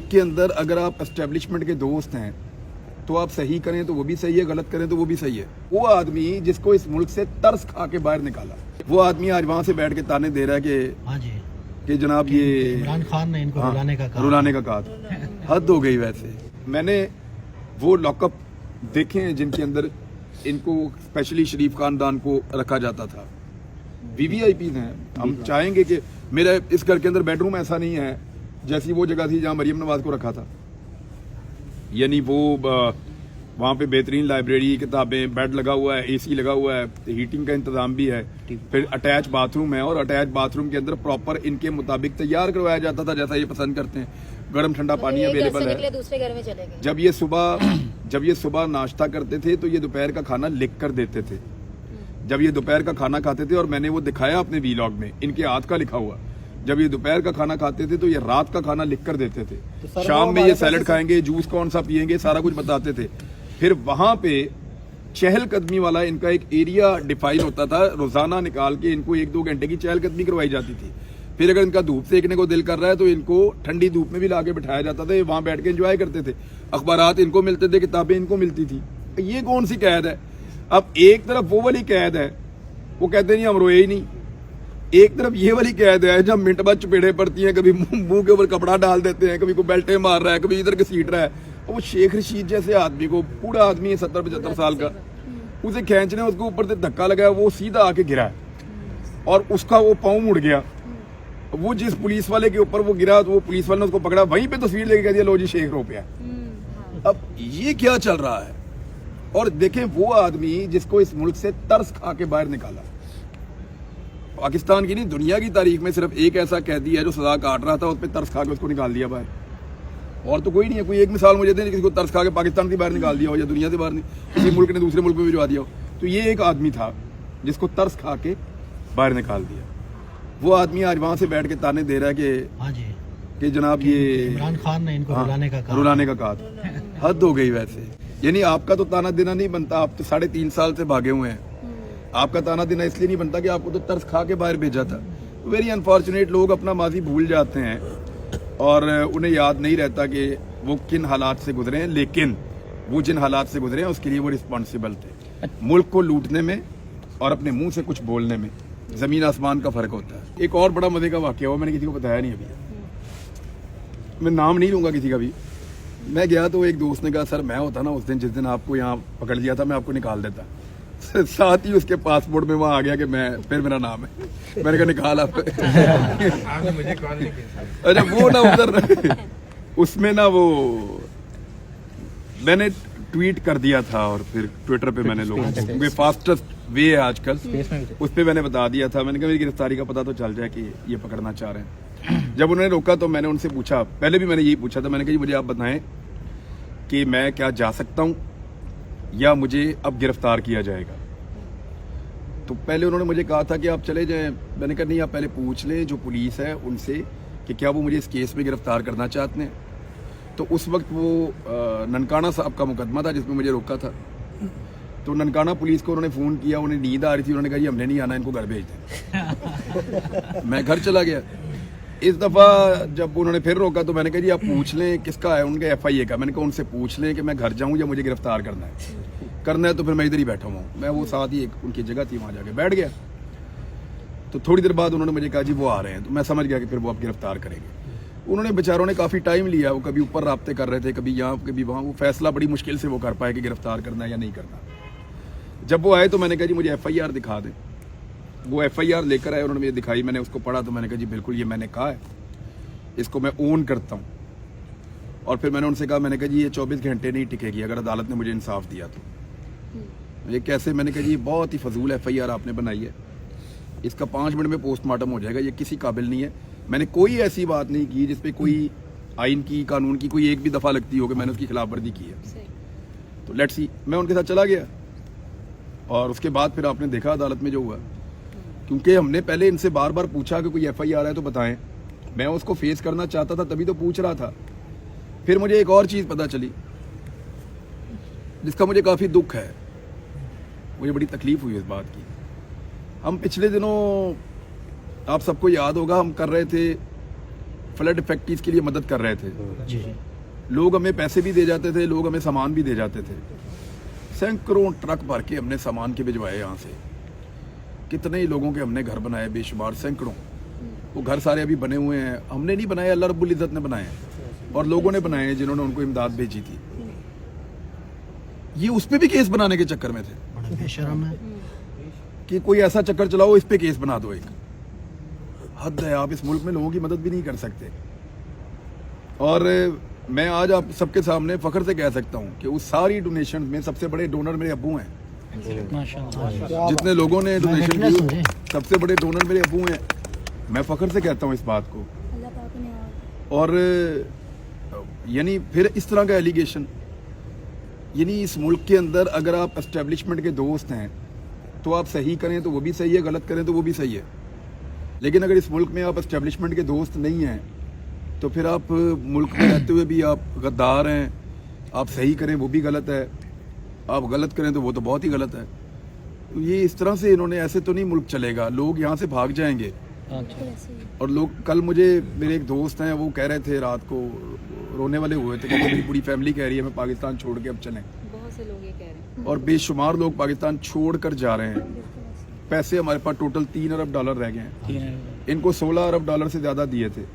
मुल्क के अंदर अगर आप एस्टेब्लिशमेंट के दोस्त हैं तो आप सही करें तो वो भी सही है, गलत करें तो वो भी सही है। वो आदमी जिसको इस मुल्क से तरस खा के बाहर निकाला, वो आदमी आज वहां से बैठ के ताने दे रहा है कि जनाब ये इमरान खान ने इनको रुलाने का कहा। हद हो गई। वैसे मैंने वो लॉकअप देखे हैं जिनके अंदर इनको स्पेशली शरीफ खानदान को रखा जाता था। वीवीआईपी हैं। हम चाहेंगे कि मेरे इस घर के अंदर बेडरूम ऐसा नहीं है जैसी वो जगह थी जहां मरियम नवाज को रखा था, यानी वो वहाँ पे बेहतरीन लाइब्रेरी, किताबें, बेड लगा हुआ है, एसी लगा हुआ है, हीटिंग का इंतजाम भी है, फिर अटैच बाथरूम है और अटैच बाथरूम के अंदर प्रॉपर इनके मुताबिक तैयार करवाया जाता था जैसा ये पसंद करते हैं। गर्म ठंडा पानी अवेलेबल है। दूसरे घर में चले गए। जब ये सुबह नाश्ता करते थे तो ये दोपहर का खाना लिख कर देते थे। जब ये दोपहर का खाना खाते थे, और मैंने वो दिखाया अपने वीलॉग में, इनके हाथ का लिखा हुआ, जब ये दोपहर का खाना खाते थे तो ये रात का खाना लिख कर देते थे। तो शाम में ये सैलेड खाएंगे, जूस कौन सा पियेंगे, सारा कुछ बताते थे। फिर वहां पे चहलकदमी वाला इनका एक एरिया डिफाइन होता था, रोजाना निकाल के इनको 1-2 घंटे की चहलकदमी करवाई जाती थी। फिर अगर इनका धूप सेकने को दिल कर रहा है तो इनको ठंडी धूप में भी लाके बिठाया जाता था, वहां बैठ के एंजॉय करते थे। अखबारात इनको मिलते थे, किताबें इनको मिलती थी। ये कौन सी कैद है? अब एक तरफ वो वाली कैद है, वो कहते नहीं हम रोए ही नहीं, एक तरफ ये वाली कैद है जब मिनट बाद चपेड़े पड़ती हैं, कभी मुंह के ऊपर कपड़ा डाल देते हैं, कभी को बेल्टे मार रहा है, कभी इधर घसीट रहा है। वो शेख रशीद जैसे आदमी को, बूढ़ा आदमी है 70-75 साल का, उसे खींचने उसके ऊपर से धक्का लगाया, वो सीधा आके गिरा है और उसका वो पाँव मुड़ गया। वो जिस पुलिस वाले के ऊपर वो गिरा तो वो पुलिस वाले ने उसको पकड़ा, वहीं पे तस्वीर लेके कह दिया लो जी शेख रो पे। अब ये क्या चल रहा है? और देखें वो आदमी जिसको इस मुल्क से तरस खा के बाहर निकाला। पाकिस्तान की नहीं, दुनिया की तारीख में सिर्फ एक ऐसा कैदी है जो सजा काट रहा था, उस पर तरस खा के उसको निकाल दिया बाहर। और तो कोई नहीं है। कोई एक मिसाल मुझे दे किसी को तरस खा के पाकिस्तान से बाहर निकाल दिया हो या दुनिया से बाहर किसी मुल्क ने दूसरे मुल्क में भिजवा दिया हो। तो ये एक आदमी था जिसको तरस खा के बाहर निकाल दिया। वो आदमी आज वहां से बैठ के ताने दे रहा है कि जनाब ये इमरान खान ने इनको रुलाने का कहा। हद हो गई। वैसे यानी आपका तो ताना देना नहीं बनता, आप तो 3.5 साल से भागे हुए हैं। आपका ताना देना इसलिए नहीं बनता कि आपको तो तरस खा के बाहर भेजा था। वेरी अनफॉर्चुनेट, लोग अपना माजी भूल जाते हैं और उन्हें याद नहीं रहता कि वो किन हालात से गुजरे हैं, लेकिन वो जिन हालात से गुजरे हैं उसके लिए वो रिस्पॉन्सिबल थे। मुल्क को लूटने में और अपने मुंह से कुछ बोलने में जमीन आसमान का फर्क होता है। एक और बड़ा मजे का वाकया हुआ, मैंने किसी को बताया नहीं अभी, मैं नाम नहीं लूंगा किसी का भी। मैं गया तो एक दोस्त ने कहा सर मैं होता ना उस दिन जिस दिन आपको यहाँ पकड़ लिया था, मैं आपको निकाल देता। साथ ही उसके पासपोर्ट में वहां आ गया कि मैं, फिर मेरा नाम है। मैंने कहा निकाल आप। मुझे कॉल नहीं किया। अच्छा वो ना उधर उसमें ना वो मैंने ट्वीट कर दिया था और फिर ट्विटर पे मैंने लोगों को, क्योंकि फास्टेस्ट वे है आजकल, उस पर मैंने बता दिया था। मैंने कहा मेरी गिरफ्तारी का पता तो चल जाए कि ये पकड़ना चाह रहे हैं। जब उन्होंने रोका तो मैंने उनसे पूछा, पहले भी मैंने यही पूछा था, मैंने कहा मुझे आप बताएं कि मैं क्या जा सकता हूं या मुझे अब गिरफ्तार किया जाएगा। तो पहले उन्होंने मुझे कहा था कि आप चले जाएं। मैंने कहा नहीं, आप पहले पूछ लें जो पुलिस है उनसे कि क्या वो मुझे इस केस में गिरफ्तार करना चाहते हैं। तो उस वक्त वो ननकाना साहब का मुकदमा था जिसमें मुझे रोका था। तो ननकाना पुलिस को उन्होंने फ़ोन किया, उन्हें नींद आ रही थी, उन्होंने कहा जी हमने नहीं आना, इनको घर भेज दें। मैं घर चला गया। इस दफ़ा जब उन्होंने फिर रोका तो मैंने कहा जी आप पूछ लें किसका है, उनके FIA का। मैंने कहा उनसे पूछ लें कि मैं घर जाऊं या मुझे गिरफ्तार करना है तो फिर मैं इधर ही बैठा हुआ हूँ। मैं वो साथ ही एक उनकी जगह थी, वहाँ जाके बैठ गया। तो थोड़ी देर बाद उन्होंने मुझे कहा जी वो आ रहे हैं। तो मैं समझ गया कि फिर वो आप गिरफ्तार करेंगे। उन्होंने बेचारों ने काफ़ी टाइम लिया, वो कभी ऊपर राब्ते कर रहे थे, कभी यहाँ कभी वहाँ। वो फैसला बड़ी मुश्किल से वो कर पाए कि गिरफ्तार करना है या नहीं करना। जब वो आए तो मैंने कहा जी मुझे FIR दिखा दें। वो FIR लेकर आए, उन्होंने मुझे दिखाई, मैंने उसको पढ़ा तो मैंने कहा जी बिल्कुल ये मैंने कहा है, इसको मैं ओन करता हूँ। और फिर मैंने उनसे कहा, मैंने कहा जी ये 24 घंटे नहीं टिकेगी अगर अदालत ने मुझे इंसाफ दिया तो। ये कैसे? मैंने कहा जी बहुत ही फजूल FIR आपने बनाई है, इसका 5 मिनट में पोस्टमार्टम हो जाएगा, ये किसी काबिल नहीं है। मैंने कोई ऐसी बात नहीं की जिसपे कोई आइन की, कानून की कोई एक भी दफ़ा लगती हो कि मैंने उसकी खिलाफ वर्जी की है। तो लेट्स सी, मैं उनके साथ चला गया और उसके बाद फिर आपने देखा अदालत में जो हुआ। क्योंकि हमने पहले इनसे बार बार पूछा कि कोई FIR है तो बताएं, मैं उसको फेस करना चाहता था तभी तो पूछ रहा था। फिर मुझे एक और चीज़ पता चली जिसका मुझे काफ़ी दुख है, मुझे बड़ी तकलीफ हुई इस बात की। हम पिछले दिनों, आप सबको याद होगा, हम कर रहे थे फ्लड इफेक्टीज के लिए मदद कर रहे थे। जी लोग हमें पैसे भी दे जाते थे, लोग हमें सामान भी दे जाते थे। सैकड़ों ट्रक भर के हमने सामान के भिजवाए यहाँ से। कितने ही लोगों के हमने घर बनाए, बेशुमार सैकड़ों। वो घर सारे अभी बने हुए हैं। हमने नहीं बनाए, अल्लाह रब्बुल इज़्ज़त ने बनाए हैं और लोगों ने बनाए हैं जिन्होंने उनको इमदाद भेजी थी। ये उस पे भी केस बनाने के चक्कर में थे बड़ा बेशरम है। कि कोई ऐसा चक्कर चलाओ, इस पे केस बना दो। एक हद है, आप इस मुल्क में लोगों की मदद भी नहीं कर सकते। और मैं आज आप सबके सामने फख्र से कह सकता हूँ कि उस सारी डोनेशन में सबसे बड़े डोनर मेरे अब्बू हैं। माशाल्लाह। जितने लोगों ने डोनेशन witness हूँ की, जी। सबसे बड़े डोनर मेरे अब्बू हैं। मैं फख्र से कहता हूँ इस बात को। अल्लाह पाक ने और यानी फिर इस तरह का एलिगेशन, यानी इस मुल्क के अंदर अगर आप एस्टेब्लिशमेंट के दोस्त हैं तो आप सही करें तो वो भी सही है, गलत करें तो वो भी सही है। लेकिन अगर इस मुल्क में आप एस्टेब्लिशमेंट के दोस्त नहीं हैं तो फिर आप मुल्क में रहते हुए भी आप गद्दार हैं। आप सही करें वो भी गलत है, आप गलत करें तो वो तो बहुत ही गलत है। तो ये इस तरह से इन्होंने, ऐसे तो नहीं मुल्क चलेगा। लोग यहाँ से भाग जाएंगे। बिल्कुल ऐसे ही। और लोग, कल मुझे मेरे एक दोस्त हैं, वो कह रहे थे रात को, रोने वाले हुए थे, कहते मेरी पूरी फैमिली कह रही है मैं पाकिस्तान छोड़ के अब चलें। बहुत से लोग ये कह रहे हैं। और बेशुमार लोग पाकिस्तान छोड़ कर जा रहे हैं। बिल्कुल ऐसे ही। पैसे हमारे पास टोटल $3 अरब रह गए हैं। इनको $16 अरब से ज़्यादा दिए थे।